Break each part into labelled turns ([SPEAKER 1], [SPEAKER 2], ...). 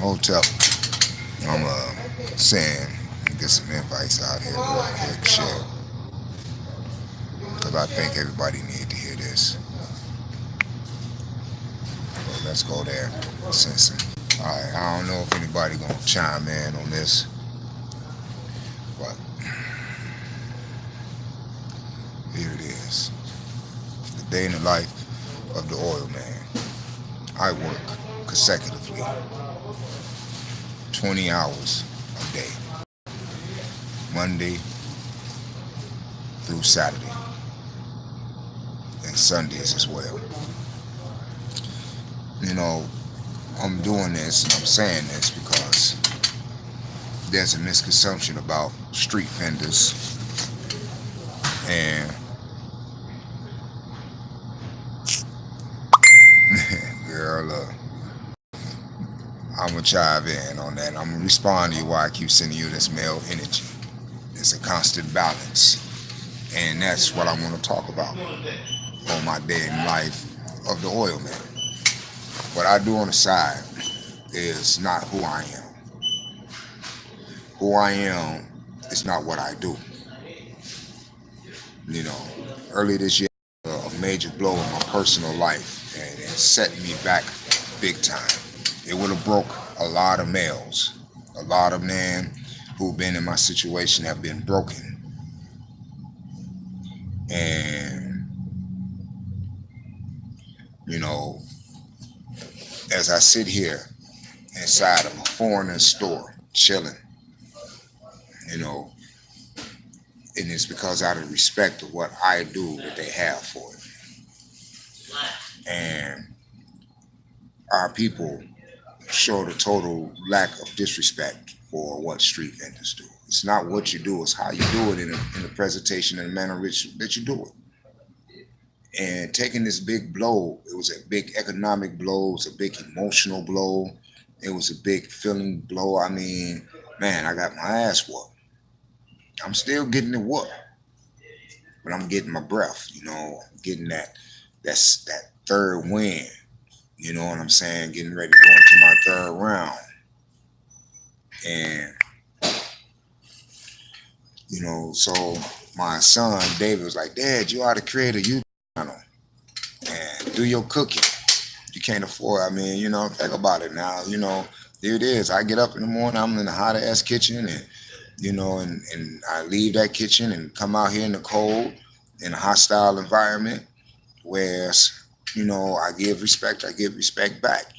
[SPEAKER 1] Hold up. I'm saying get some invites out here real quick. Shit. Because I think everybody need to hear this. Well, let's go there. Send some. Alright, I don't know if anybody gonna chime in on this, but here it is. The day in the life of the oil man. I work consecutively 20 hours a day, Monday through Saturday, and Sundays as well. You know, I'm doing this and I'm saying this because there's a misconception about street vendors, and girl, I'm gonna chive in on that. I'm gonna respond to you why I keep sending you this male energy. It's a constant balance, and that's what I want to talk about on my day in life of the oil man. What I do on the side is not who I am. Who I am is not what I do. You know, early this year, a major blow in my personal life, and it set me back big time. It would have broke a lot of males. A lot of men who've been in my situation have been broken. And, you know, as I sit here inside of a foreigner store, chilling, you know, and it's because out of respect of what I do that they have for it. And our people showed a total lack of disrespect for what street vendors do. It's not what you do, it's how you do it in the presentation and the manner in which that you do it. And taking this big blow, it was a big economic blow, it was a big emotional blow, it was a big feeling blow. I mean, man, I got my ass whooped. I'm still getting it whooped, but I'm getting my breath, I'm getting that third win. You know what I'm saying? Getting ready to go into my third round. And, so my son David was like, Dad, you ought to create a YouTube channel and do your cooking. You can't afford, think about it now, here it is. I get up in the morning, I'm in the hot ass kitchen, and and I leave that kitchen and come out here in the cold in a hostile environment. Whereas, I give respect back,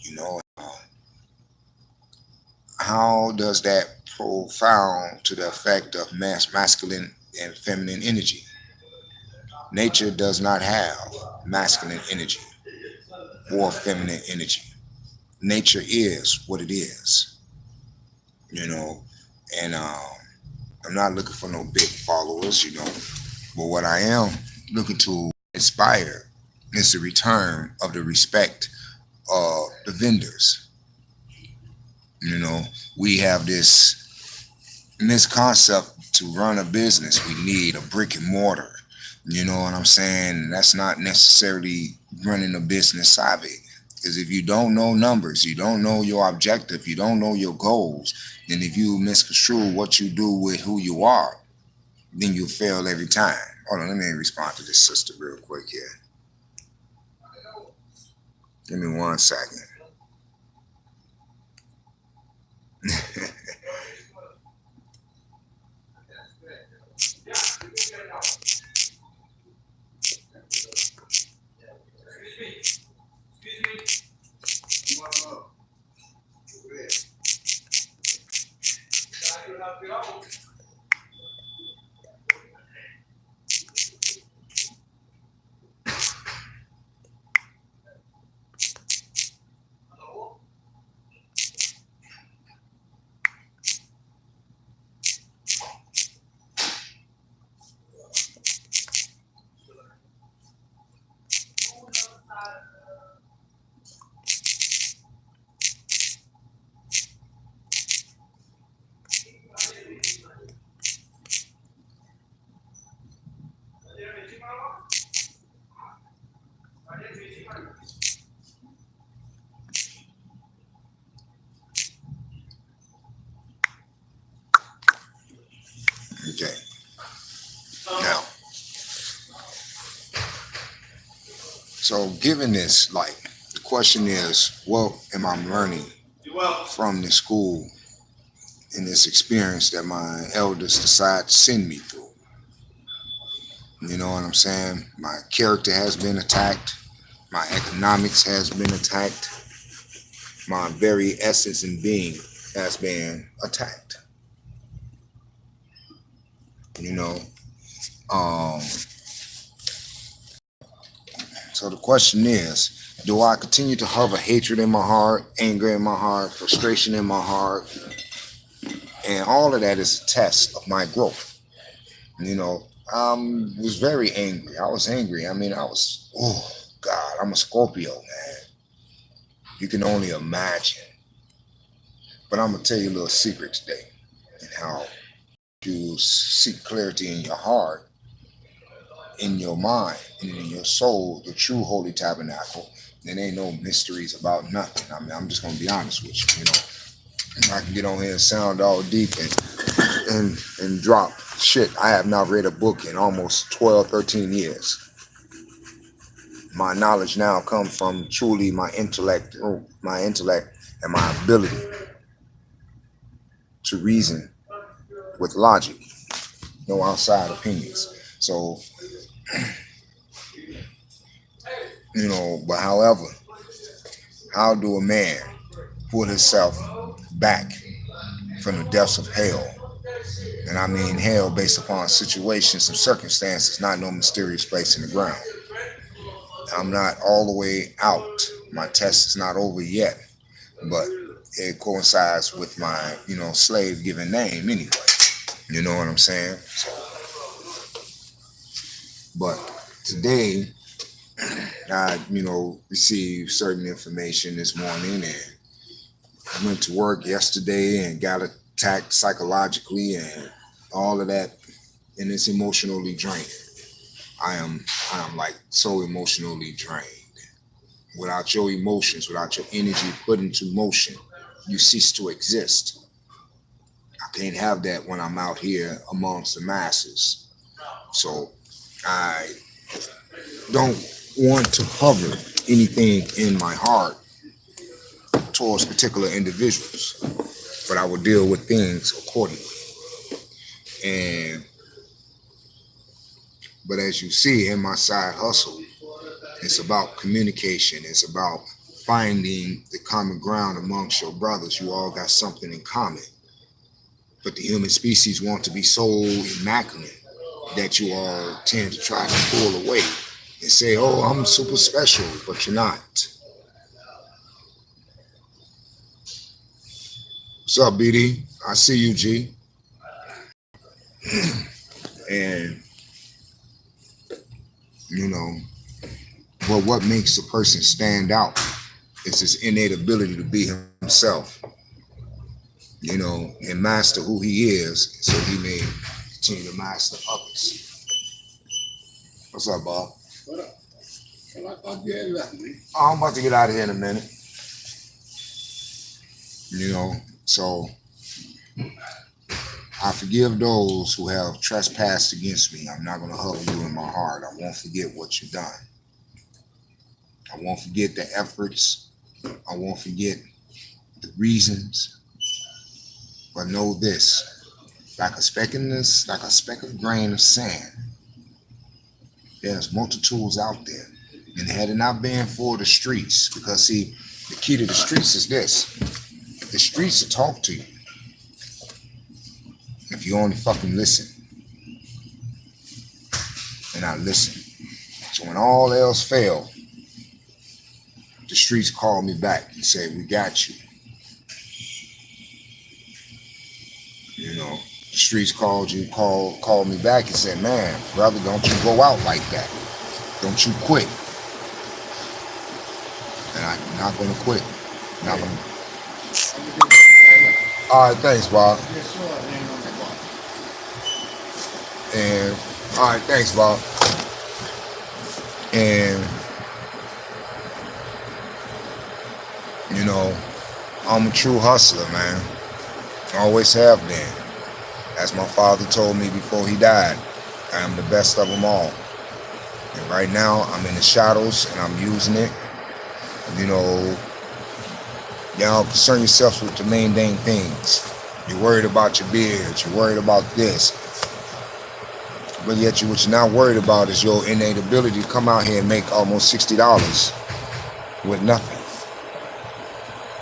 [SPEAKER 1] How does that profound to the effect of masculine and feminine energy? Nature does not have masculine energy or feminine energy. Nature is what it is, you know, and I'm not looking for no big followers, but what I am looking to inspire is the return of the respect of the vendors. You know, we have this misconcept to run a business. We need a brick and mortar. You know what I'm saying? That's not necessarily running a business savvy. Because if you don't know numbers, you don't know your objective, you don't know your goals, then if you misconstrue what you do with who you are, then you fail every time. Hold on, let me respond to this sister real quick here. Give me 1 second. Okay. Now, so given this, like, the question is, what am I learning from this school and this experience that my elders decide to send me through? You know what I'm saying? My character has been attacked. My economics has been attacked. My very essence and being has been attacked. You know, um, so the question is, do I continue to hover hatred in my heart, anger in my heart, frustration in my heart? And all of that is a test of my growth. You know, I was very angry. I was angry. I mean, oh God, I'm a Scorpio, man. You can only imagine. But I'm going to tell you a little secret today and how you seek clarity in your heart, in your mind, and in your soul, the true holy tabernacle. There ain't no mysteries about nothing. I mean, I'm just going to be honest with you, you know. I can get on here and sound all deep and drop shit. I have not read a book in almost 12, 13 years. My knowledge now comes from truly my intellect and my ability to reason with logic, no outside opinions. So, you know, but however, how do a man pull himself back from the depths of hell? And I mean hell based upon situations and circumstances, not no mysterious place in the ground. I'm not all the way out. My test is not over yet, but it coincides with my, you know, slave given name anyway. You know what I'm saying? But today, I, you know, received certain information this morning and I went to work yesterday and got attacked psychologically and all of that, and it's emotionally draining. I am like so emotionally drained. Without your emotions, without your energy put into motion, you cease to exist. I can't have that when I'm out here amongst the masses. So I don't want to hover anything in my heart towards particular individuals, but I will deal with things accordingly. And but as you see in my side hustle, it's about communication. It's about finding the common ground amongst your brothers. You all got something in common. But the human species want to be so immaculate that you all tend to try to pull away and say, oh, I'm super special, but you're not. What's up, BD? I see you, G. And, you know, but what makes a person stand out is his innate ability to be himself, you know, and master who he is so he may continue to master others. What's up, Bob? What up? I'm about to get out of here in a minute. You know, so I forgive those who have trespassed against me. I'm not going to hug you in my heart. I won't forget what you've done. I won't forget the efforts. I won't forget the reasons. But know this, like a speck of grain of sand, there's multitudes out there. And had it not been for the streets, because see, the key to the streets is this. The streets will talk to you if you only fucking listen. And I listen. So when all else failed, the streets called me back and said, we got you. You know, the streets called me back and said, man, brother, don't you go out like that. Don't you quit. And I'm not gonna quit. Not gonna. All right, thanks, Bob. And all right, thanks, Bob. And you know, I'm a true hustler, man. Always have been. As my father told me before he died, I am the best of them all. And right now, I'm in the shadows and I'm using it. You know, y'all concern yourselves with the mundane things. You're worried about your beard. You're worried about this. But yet, what you're not worried about is your innate ability to come out here and make almost $60 with nothing,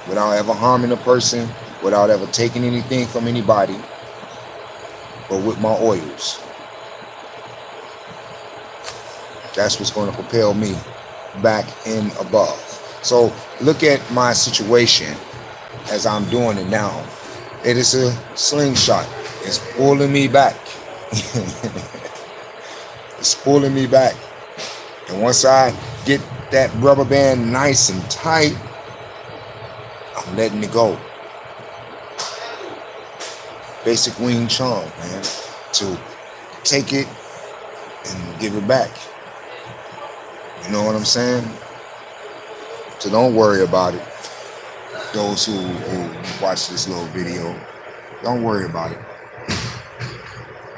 [SPEAKER 1] without ever harming a person, without ever taking anything from anybody, but with my oils. That's what's going to propel me back and above. So look at my situation as I'm doing it now. It is a slingshot. It's pulling me back. It's pulling me back. And once I get that rubber band nice and tight, I'm letting it go. Basic Wing Chun, man. To take it and give it back. You know what I'm saying? So don't worry about it. Those who watch this little video, don't worry about it.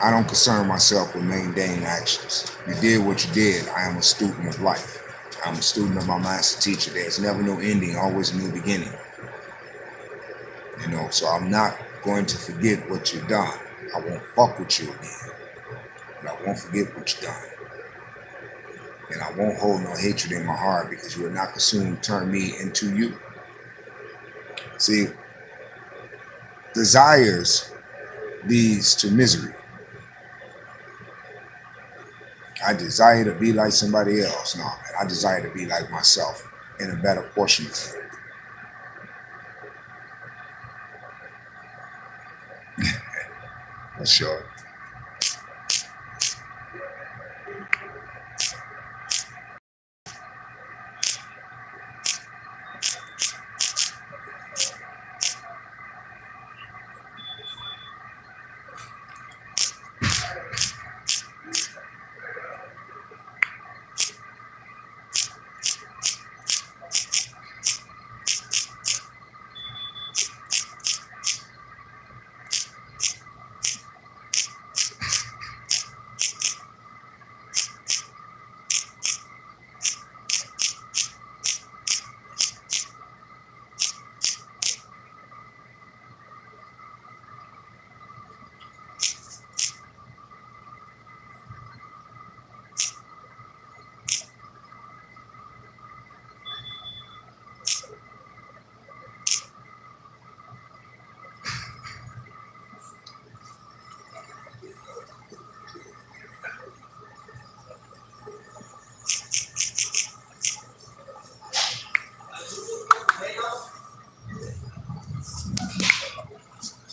[SPEAKER 1] I don't concern myself with mundane actions. You did what you did. I am a student of life. I'm a student of my master teacher. There's never no ending, always a new beginning. You know, so I'm not going to forget what you've done. I won't fuck with you again. But I won't forget what you've done. And I won't hold no hatred in my heart because you are not consumed to turn me into you. See, desires leads to misery. I desire to be like somebody else. No, man, I desire to be like myself in a better portion of it. For sure.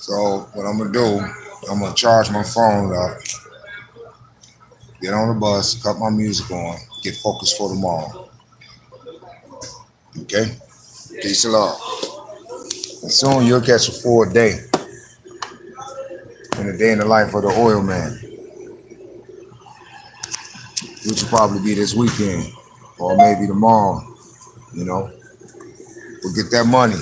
[SPEAKER 1] So what I'm gonna do, I'm gonna charge my phone up, get on the bus, cut my music on, get focused for tomorrow. Okay? Peace and love. And soon you'll catch a full day in the day in the life of the oil man, which will probably be this weekend or maybe tomorrow. You know, we'll get that money.